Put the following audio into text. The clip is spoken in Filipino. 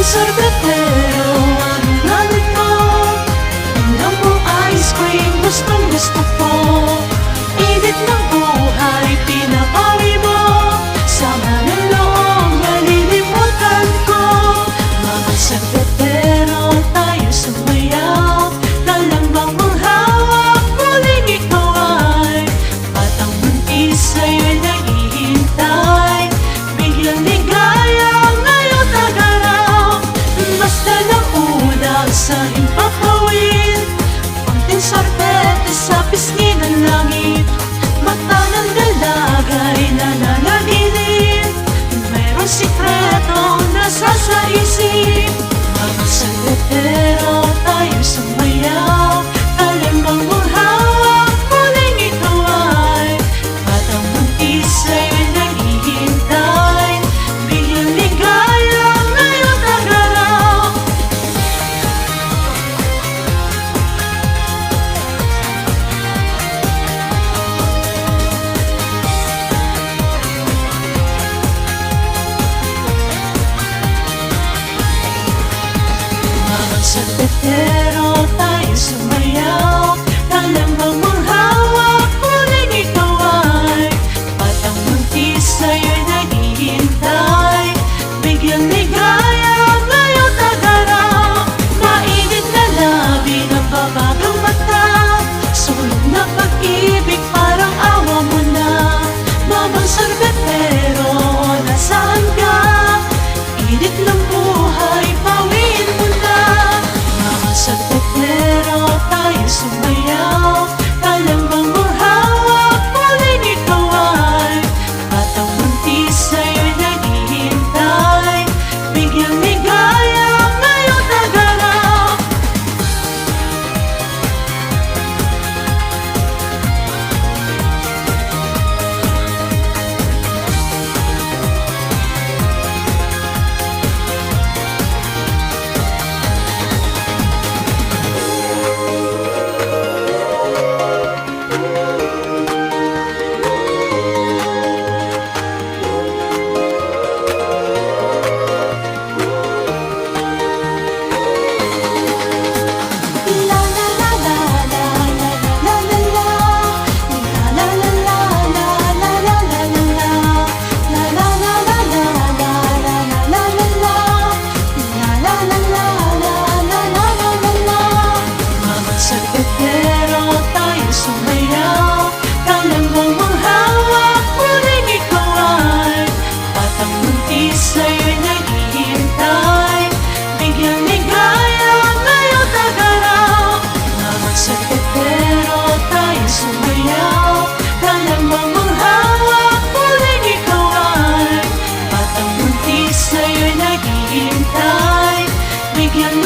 sorbetero, ang nalit mo. Tingnan mo ice cream, gustong gusto ko. Init ng buhay, pinapawi mo. Sama ng loob, nalilimutan ko. Mga sorbetero, tayo sumayaw. Talambang mong hawak, muling ikaw ay batang buntis sa'yo'y naghihintay. Biglang ligaya ngayong tagaraw. Basta lang ulang sa himpapawid. Konting sorbete sa pisngi ng langit. Mata ng dalagay nananaginip. Mayroong sikretong nasa sa isip. Mga sorbetero, tayo sumayaw. Talambang mong hawak, muling ikaw ay batang buntis sa'yo'y naghihintay. Biglang ligaya ngayong tagaraw. Mga sorbetero, tayo sumayaw. Talambang mong hawak, muling ikaw ay batang buntis sa'yo'y naghihintay. Biglang ligaya ngayong tagaraw. Mainit na labi ng babagang mata. Sulong na pag-ibig, parang awa mo na. Mamang sorbetero, nasaan ka? Init ng buhay, pawiin mo na. Mga sorbetero, tayo sumayaw. Talambang mong hawak, muling ikaw ay batang buntis sa'yo'y naghihintay. Biglang ligaya ngayong tagaraw. Mga sorbetero, tayo sumayaw. Talambang mong hawak, muling ikaw ay batang buntis sa'yo'y naghihintay. Biglang ligaya ngayong tagaraw. Mga sorbetero, tayo sumayaw. Talambang mong hawak, muling ikaw ay batang buntis sa'yo'y naghihintay. Biglang